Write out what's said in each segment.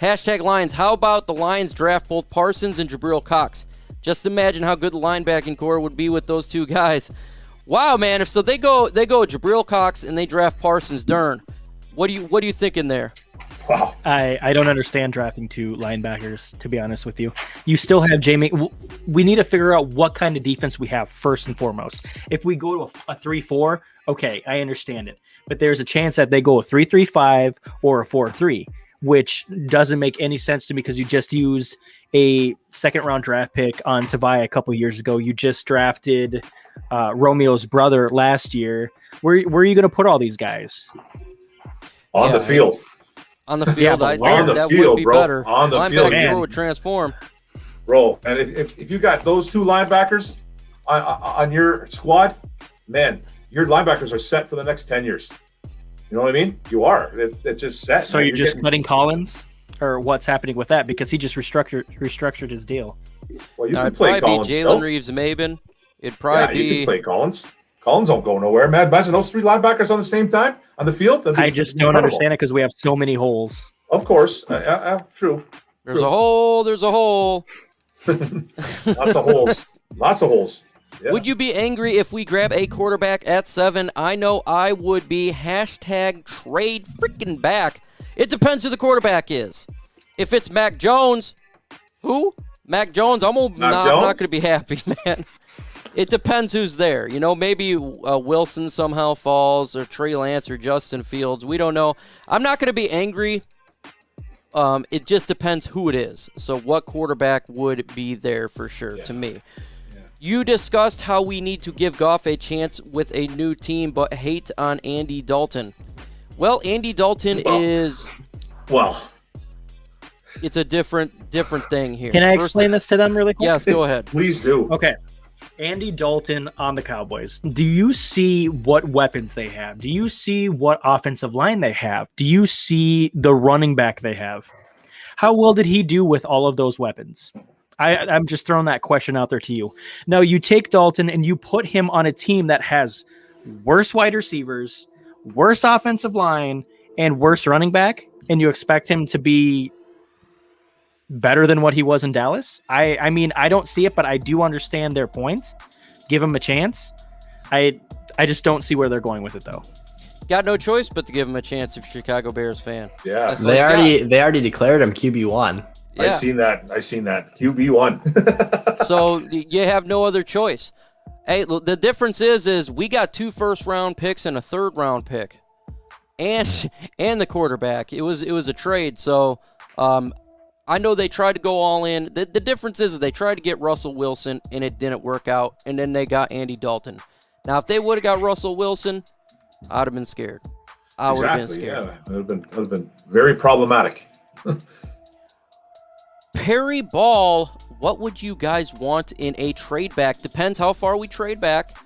Hashtag Lions. How about the Lions draft both Parsons and Jabril Cox? Just imagine how good the linebacking core would be with those two guys. Wow, man! If so, they go Jabril Cox and they draft Parsons. Darn, what are you thinking there? Wow. I don't understand drafting two linebackers, to be honest with you. You still have Jamie. We need to figure out what kind of defense we have first and foremost. If we go to a 3-4, okay, I understand it. But there's a chance that they go a 3-3-5 or a 4-3, which doesn't make any sense to me because you just used a second-round draft pick on Tavai a couple years ago. You just drafted Romeo's brother last year. Where are you going to put all these guys? On the field. On the field, yeah, I think that would be better. On the field, linebacker would transform. Bro, and if you got those two linebackers on your squad, man, your linebackers are set for the next 10 years. You know what I mean? You are. It's just set. So you're just cutting Collins? Or what's happening with that? Because he just restructured his deal. Well, you can play Collins. Jalen Reeves-Maybin. It'd probably be. You can play Collins. Collins don't go nowhere. Man, imagine those three linebackers on the same time on the field. I just don't understand it because we have so many holes. Of course. True. There's a hole. There's a hole. Lots of holes. Lots of holes. Yeah. Would you be angry if we grab a quarterback at 7? I know I would be. Hashtag trade freaking back. It depends who the quarterback is. If it's Mac Jones, who? Mac Jones, I'm not going to be happy, man. It depends who's there. You know, maybe Wilson somehow falls, or Trey Lance, or Justin Fields. We don't know. I'm not going to be angry. It just depends who it is. So what quarterback would be there for sure to me. Yeah. You discussed how we need to give Goff a chance with a new team, but hate on Andy Dalton. Well, Andy Dalton is... Well... It's a different thing here. Can I explain this to them really quick? Yes, go ahead. Please do. Okay. Andy Dalton on the Cowboys. Do you see what weapons they have? Do you see what offensive line they have? Do you see the running back they have? How well did he do with all of those weapons? I'm just throwing that question out there to you. Now, you take Dalton and you put him on a team that has worse wide receivers, worse offensive line, and worse running back, and you expect him to be better than what he was in Dallas? I mean, I don't see it, but I do understand their point. Give him a chance. I just don't see where they're going with it, though. Got no choice but to give him a chance if you're a Chicago Bears fan. Yeah. They already declared him QB1. Yeah. I seen that. QB1. So you have no other choice. Hey, the difference is we got 2 first-round picks and a third-round pick. And the quarterback. It was a trade, so I know they tried to go all in. The difference is they tried to get Russell Wilson, and it didn't work out, and then they got Andy Dalton. Now, if they would have got Russell Wilson, I'd have been scared. I would have been scared. Yeah, it would have been very problematic. Perry Ball, what would you guys want in a trade back? Depends how far we trade back.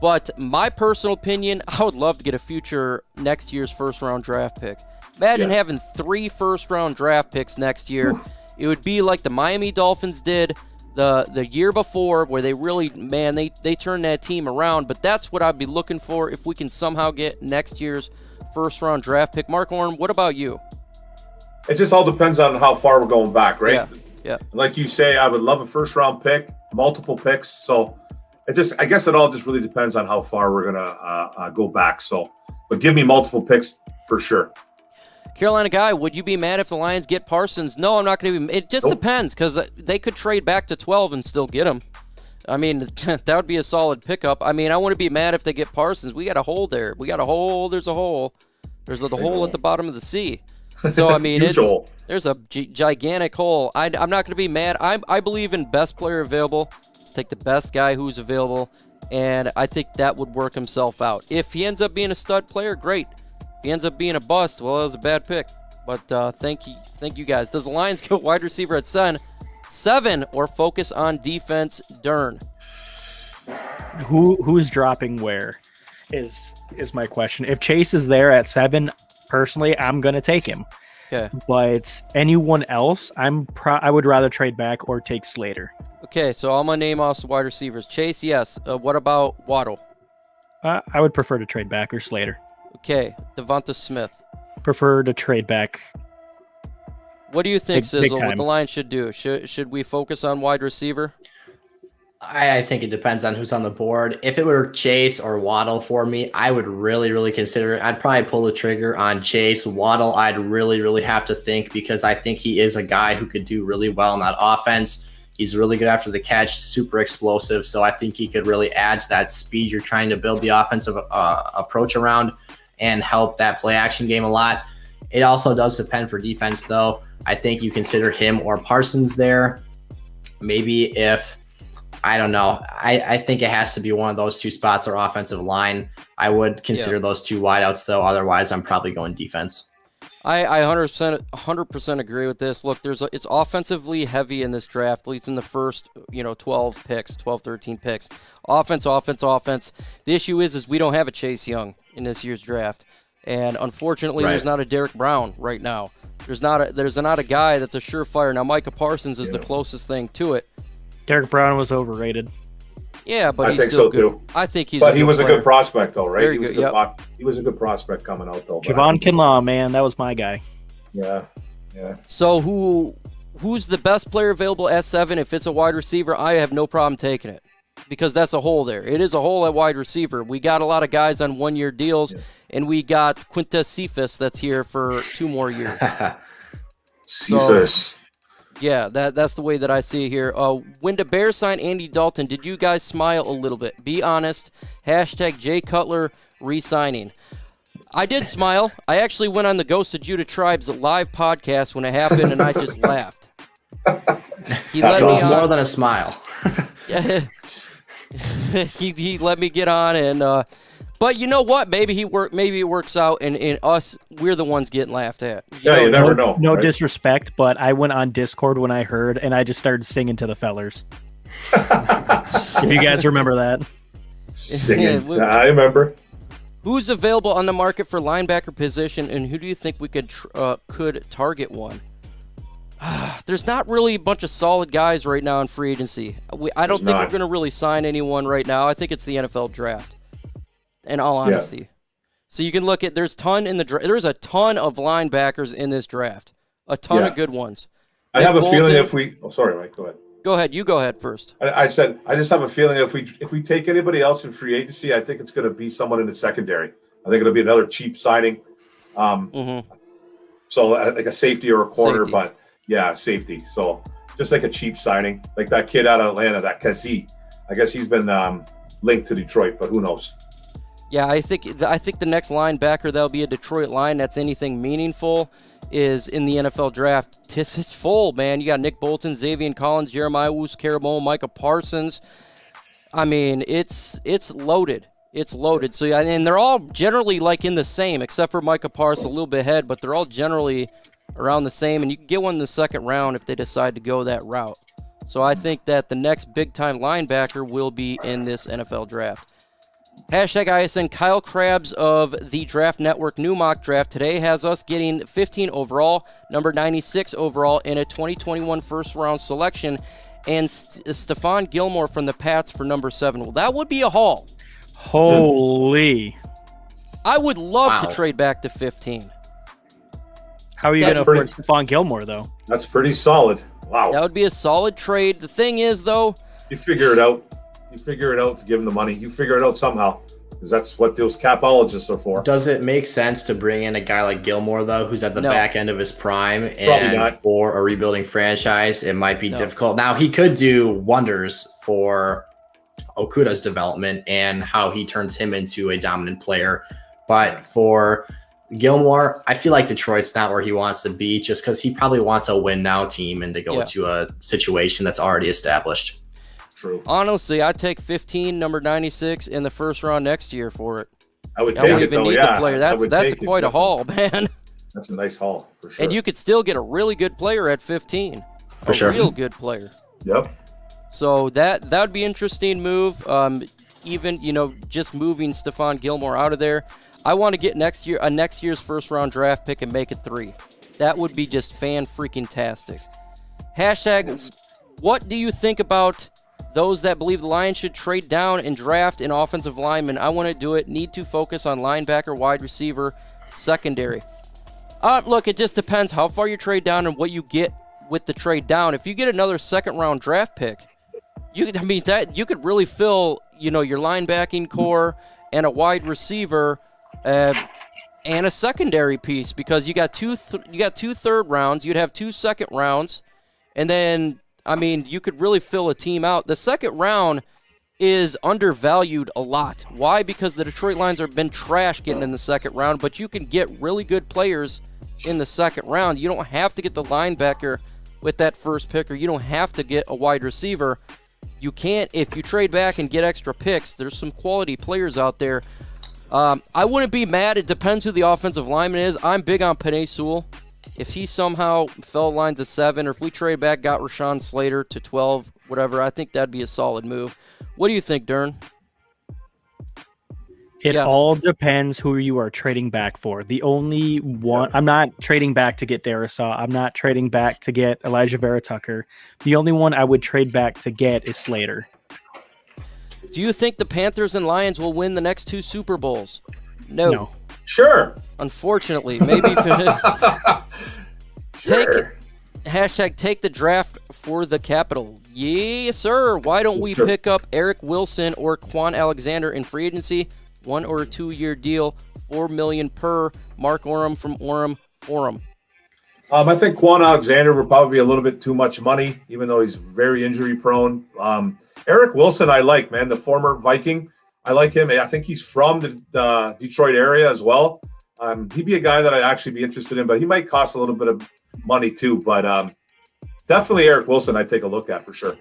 But my personal opinion, I would love to get a future next year's first-round draft pick. Imagine having 3 first-round draft picks next year. It would be like the Miami Dolphins did the year before, where they really, man, they turned that team around. But that's what I'd be looking for if we can somehow get next year's first-round draft pick. Mark Warren, what about you? It just all depends on how far we're going back, right? Yeah. Like you say, I would love a first-round pick, multiple picks. So I guess it all just really depends on how far we're gonna go back. So, but give me multiple picks for sure. Carolina guy, would you be mad if the Lions get Parsons? No, I'm not going to be. It just depends, because they could trade back to 12 and still get him. I mean, that would be a solid pickup. I mean, I wouldn't be mad if they get Parsons. We got a hole there. We got a hole. There's a hole. There's the hole at the bottom of the sea. So, I mean, there's a gigantic hole. I'm not going to be mad. I believe in best player available. Let's take the best guy who's available, and I think that would work himself out. If he ends up being a stud player, great. He ends up being a bust, well, that was a bad pick. But thank you guys. Does the Lions go wide receiver at 7 or focus on defense? Dern. Who's dropping where is my question. If Chase is there at 7, personally, I'm gonna take him. Okay. But anyone else, I would rather trade back or take Slater. Okay, so I'm gonna name off the wide receivers. Chase, yes. What about Waddle? I would prefer to trade back or Slater. Okay, Devonta Smith. Prefer to trade back. What do you think, Big Sizzle? What time. the Lions should do? Should we focus on wide receiver? I think it depends on who's on the board. If it were Chase or Waddle for me, I would really, really consider it. I'd probably pull the trigger on Chase. Waddle, I'd really, really have to think, because I think he is a guy who could do really well in that offense. He's really good after the catch, super explosive. So I think he could really add to that speed you're trying to build the offensive approach around and help that play action game a lot. It also does depend for defense, though. I think you consider him or Parsons there. Maybe if, I don't know. I think it has to be one of those two spots or offensive line. I would consider those two wideouts, though. Otherwise, I'm probably going defense. I 100% agree with this. Look, it's offensively heavy in this draft, at least in the first 12 picks, 12, 13 picks. Offense. The issue is we don't have a Chase Young in this year's draft, and unfortunately, there's not a Derek Brown right now. There's not a guy that's a surefire. Now, Micah Parsons is the closest thing to it. Derek Brown was overrated. Yeah, but I think so too. I think he's. But he was a good prospect, though, right? Very He was good. he was a good prospect coming out, though. Javon Kinlaw, man, that was my guy. Yeah. So who's the best player available at 7? If it's a wide receiver, I have no problem taking it, because that's a hole there. It is a hole at wide receiver. We got a lot of guys on 1-year deals, and we got Quintez Cephas that's here for 2 more years. Cephas. Yeah, that's the way that I see it here. When the Bears signed Andy Dalton, did you guys smile a little bit? Be honest. # Jay Cutler re-signing. I did smile. I actually went on the Ghost of Judah Tribe's live podcast when it happened, and I just laughed. He let me on. More than a smile. he let me get on, and but you know what? Maybe it works out, and us, we're the ones getting laughed at. You never know. No right? disrespect, but I went on Discord when I heard, and I just started singing to the fellers. If you guys remember that. Singing. I remember. Who's available on the market for linebacker position, and who do you think we could target one? There's not really a bunch of solid guys right now in free agency. I don't think we're going to really sign anyone right now. I think it's the NFL draft, in all honesty. Yeah. So you can look at, there's a ton of linebackers in this draft. A ton of good ones. I have a feeling if we... Oh, sorry, Mike, go ahead. Go ahead. You go ahead first. I said, I just have a feeling if we take anybody else in free agency, I think it's going to be someone in the secondary. I think it'll be another cheap signing. So like a safety or a corner, but yeah, safety. So just like a cheap signing, like that kid out of Atlanta, that Kazee. I guess he's been linked to Detroit, but who knows? Yeah, I think the next linebacker that'll be a Detroit line that's anything meaningful is in the NFL draft. It's full, man. You got Nick Bolton, Xavier Collins, Jeremiah Owusu-Koramoah, Micah Parsons. I mean, it's loaded. It's loaded. So yeah, and they're all generally like in the same, except for Micah Parsons a little bit ahead, but they're all generally around the same, and you can get one in the second round if they decide to go that route. So I think that the next big-time linebacker will be in this NFL draft. #ISN Kyle Krabs of the Draft Network new mock draft today has us getting 15 overall, number 96 overall in a 2021 first-round selection, and Stephon Gilmore from the Pats for number 7. Well, that would be a haul. Holy. I would love to trade back to 15. How are you going to afford Stephon Gilmore, though? That's pretty solid. Wow. That would be a solid trade. The thing is, though... You figure it out. You figure it out to give him the money. You figure it out somehow, because that's what those capologists are for. Does it make sense to bring in a guy like Gilmore, though, who's at the back end of his prime? Probably not. For a rebuilding franchise, it might be difficult. Now, he could do wonders for Okuda's development and how he turns him into a dominant player. But for Gilmore, I feel like Detroit's not where he wants to be, just because he probably wants a win-now team and to go into a situation that's already established. True. Honestly, I'd take 15, number 96, in the first round next year for it. I would take it, though, the player. That's quite a haul, man. That's a nice haul, for sure. And you could still get a really good player at 15. For sure. A real good player. Yep. So that would be an interesting move. Even, just moving Stephon Gilmore out of there. I want to get next year's first-round draft pick and make it 3. That would be just fan-freaking-tastic. #, what do you think about those that believe the Lions should trade down and draft an offensive lineman? I want to do it. Need to focus on linebacker, wide receiver, secondary. Look, it just depends how far you trade down and what you get with the trade down. If you get another second-round draft pick, you could really fill, your linebacking core and a wide receiver and a secondary piece, because you got two third rounds, you'd have 2 second rounds, and then you could really fill a team out. The second round is undervalued a lot. Why? Because the Detroit Lions have been trash getting in the second round, but you can get really good players in the second round. You don't have to get the linebacker with that first pick, or you don't have to get a wide receiver. You can't, if you trade back and get extra picks, there's some quality players out there. I wouldn't be mad. It depends who the offensive lineman is. I'm big on Penei Sewell. If he somehow fell lines to 7, or if we trade back, got Rashawn Slater to 12, whatever, I think that'd be a solid move. What do you think, Dern? It all depends who you are trading back for. The only one, I'm not trading back to get Darisaw. I'm not trading back to get Elijah Vera Tucker. The only one I would trade back to get is Slater. Do you think the Panthers and Lions will win the next 2 Super Bowls? No. Sure. Unfortunately, maybe. Sure. Take the draft for the capital. Yes, sir. Why don't we pick up Eric Wilson or Quan Alexander in free agency? 1 or 2 year deal, $4 million per. Mark Orem from Orem Forum. I think Quan Alexander would probably be a little bit too much money, even though he's very injury prone. Eric Wilson, I like, man, the former Viking. I like him. I think he's from the Detroit area as well. He'd be a guy that I'd actually be interested in, but he might cost a little bit of money too. But definitely Eric Wilson, I'd take a look at for sure.